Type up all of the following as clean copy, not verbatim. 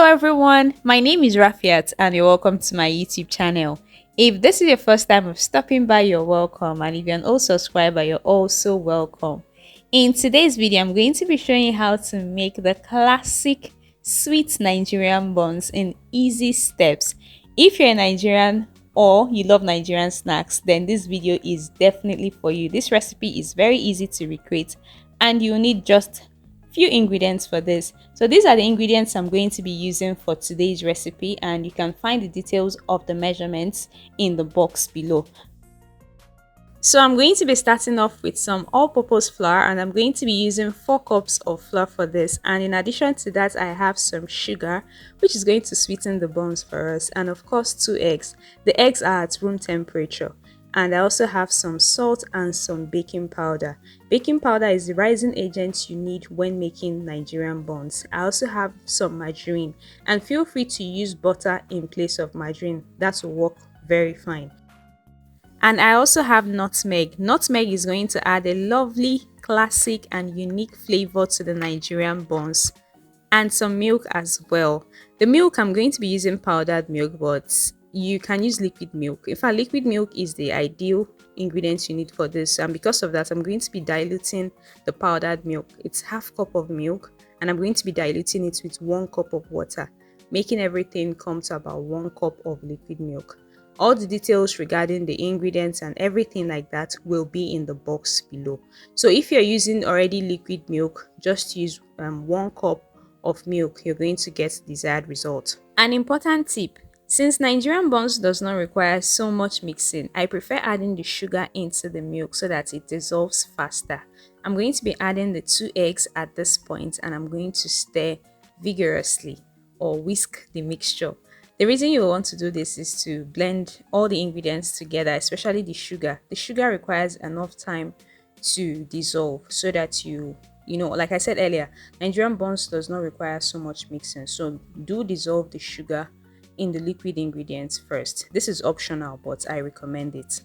Hello everyone, my name is Raphiat and you're welcome to my YouTube channel. If this is your first time of stopping by, you're welcome, and if you're an old subscriber, you're also welcome. In today's video, I'm going to be showing you how to make the classic sweet Nigerian buns in easy steps. If you're a Nigerian or you love Nigerian snacks, then this video is definitely for you. This recipe is very easy to recreate and you need just few ingredients for this. So these are the ingredients I'm going to be using for today's recipe, and you can find the details of the measurements in the box below. So I'm going to be starting off with some all-purpose flour, and I'm going to be using 4 cups of flour for this. And in addition to that, I have some sugar, which is going to sweeten the buns for us, and of course 2 eggs. The eggs are at room temperature. And I also have some salt and some baking powder. Baking powder is the rising agent you need when making Nigerian buns. I also have some margarine, and feel free to use butter in place of margarine. That will work very fine. And I also have nutmeg. Nutmeg is going to add a lovely, classic and unique flavor to the Nigerian buns. And some milk as well. The milk, I'm going to be using powdered milk, but you can use liquid milk. In fact, liquid milk is the ideal ingredient you need for this, and because of that, I'm going to be diluting the powdered milk. It's half cup of milk, and I'm going to be diluting it with 1 cup of water, making everything come to about 1 cup of liquid milk. All the details regarding the ingredients and everything like that will be in the box below. So if you're using already liquid milk, just use 1 cup of milk. You're going to get the desired result. An important tip: since Nigerian buns does not require so much mixing, I prefer adding the sugar into the milk so that it dissolves faster. I'm going to be adding the 2 eggs at this point, and I'm going to stir vigorously or whisk the mixture. The reason you want to do this is to blend all the ingredients together, especially the sugar. The sugar requires enough time to dissolve so that like I said earlier, Nigerian buns does not require so much mixing. So do dissolve the sugar in the liquid ingredients first. This is optional, but I recommend it.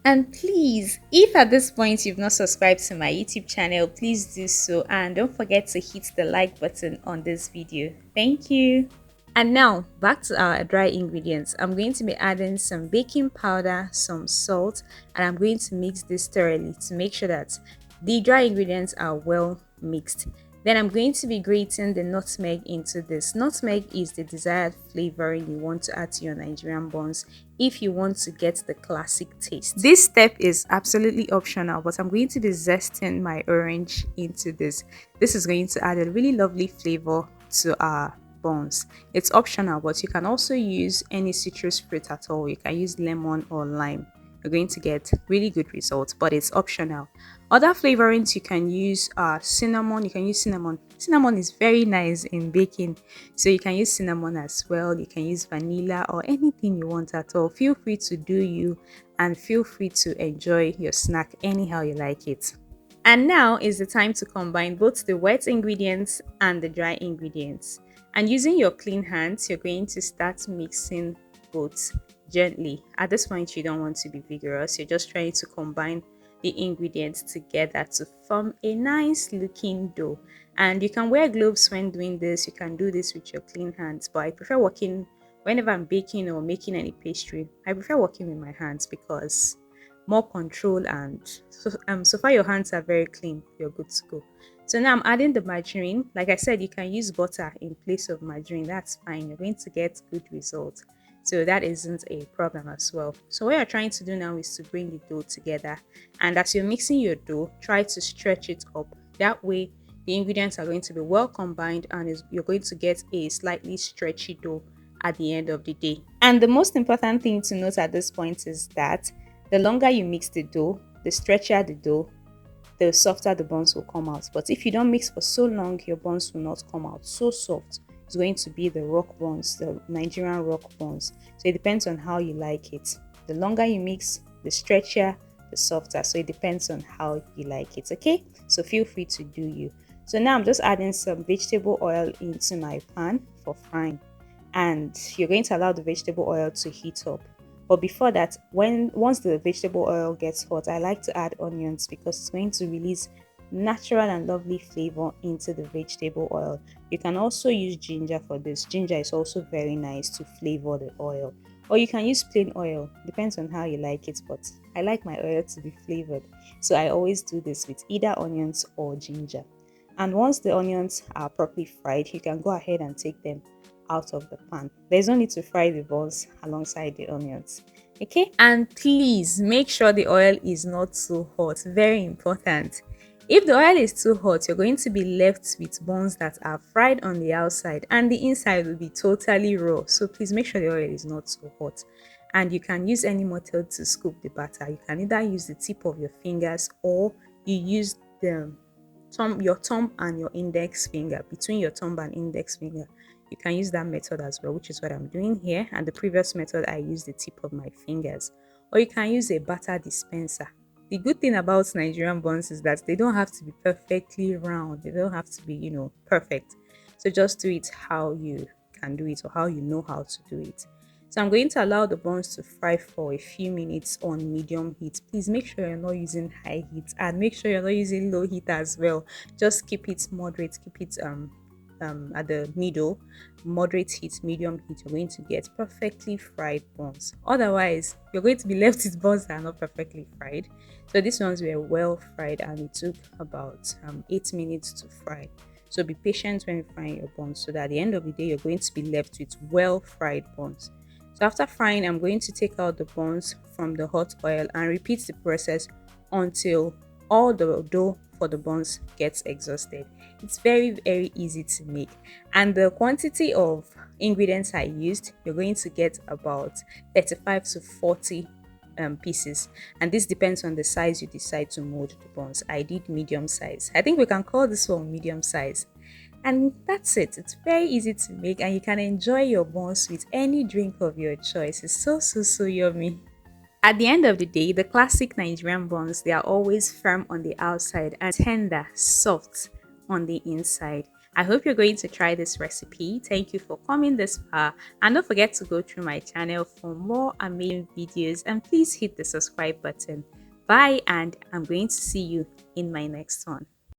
And please, if at this point you've not subscribed to my YouTube channel, please do so, and don't forget to hit the like button on this video. Thank you. And now back to our dry ingredients. I'm going to be adding some baking powder, some salt, and I'm going to mix this thoroughly to make sure that the dry ingredients are well mixed. Then I'm going to be grating the nutmeg into this. Nutmeg is the desired flavoring you want to add to your Nigerian buns if you want to get the classic taste. This step is absolutely optional, but I'm going to be zesting my orange into this. This is going to add a really lovely flavor to our buns. It's optional, but you can also use any citrus fruit at all. You can use lemon or lime. You're going to get really good results, but it's optional. Other flavorings you can use are cinnamon. You can use cinnamon. Cinnamon is very nice in baking, so you can use cinnamon as well. You can use vanilla or anything you want at all. Feel free to do you, and feel free to enjoy your snack anyhow you like it. And now is the time to combine both the wet ingredients and the dry ingredients. And using your clean hands, you're going to start mixing both gently. At this point, you don't want to be vigorous. You're just trying to combine the ingredients together to form a nice looking dough. And you can wear gloves when doing this. You can do this with your clean hands, but I prefer working whenever I'm baking or making any pastry. I prefer working with my hands because more control, and so far your hands are very clean. You're good to go. So now I'm adding the margarine. Like I said, you can use butter in place of margarine. That's fine. You're going to get good results. So that isn't a problem as well. So what you're trying to do now is to bring the dough together. And as you're mixing your dough, try to stretch it up. That way, the ingredients are going to be well combined, and you're going to get a slightly stretchy dough at the end of the day. And the most important thing to note at this point is that the longer you mix the dough, the stretchier the dough, the softer the buns will come out. But if you don't mix for so long, your buns will not come out so soft. It's going to be the rock buns, the Nigerian rock buns. So it depends on how you like it. The longer you mix, the stretchier, the softer. So it depends on how you like it, okay? So feel free to do you. So now I'm just adding some vegetable oil into my pan for frying. And you're going to allow the vegetable oil to heat up. But before that, once the vegetable oil gets hot, I like to add onions because it's going to release natural and lovely flavor into the vegetable oil. You can also use ginger for this. Ginger is also very nice to flavor the oil. Or you can use plain oil, depends on how you like it, but I like my oil to be flavored. So I always do this with either onions or ginger. And once the onions are properly fried, you can go ahead and take them out of the pan. There's no need to fry the balls alongside the onions. Okay, and please make sure the oil is not too hot. Very important. If the oil is too hot, you're going to be left with buns that are fried on the outside and the inside will be totally raw. So please make sure the oil is not too hot. And you can use any method to scoop the batter. You can either use the tip of your fingers or you use your thumb and your index finger, between your thumb and index finger. You can use that method as well, which is what I'm doing here. And the previous method, I used the tip of my fingers. Or you can use a batter dispenser. The good thing about Nigerian buns is that they don't have to be perfectly round. They don't have to be, perfect. So just do it how you can do it or how you know how to do it. So I'm going to allow the buns to fry for a few minutes on medium heat. Please make sure you're not using high heat and make sure you're not using low heat as well. Just keep it moderate, keep it at the middle, moderate heat, medium heat. You're going to get perfectly fried buns. Otherwise, you're going to be left with buns that are not perfectly fried. So these ones were well fried and it took about 8 minutes to fry. So be patient when you fry your buns so that at the end of the day, you're going to be left with well fried buns. So after frying, I'm going to take out the buns from the hot oil and repeat the process until all the dough for the buns gets exhausted. It's very easy to make, and the quantity of ingredients I used, you're going to get about 35 to 40 pieces, and this depends on the size you decide to mold the buns. I did medium size. I think we can call this one medium size. And that's it. It's very easy to make and you can enjoy your buns with any drink of your choice. It's so yummy. At the end of the day, the classic Nigerian buns, they are always firm on the outside and tender, soft on the inside. I hope you're going to try this recipe. Thank you for coming this far, and don't forget to go through my channel for more amazing videos, and please hit the subscribe button. Bye, and I'm going to see you in my next one.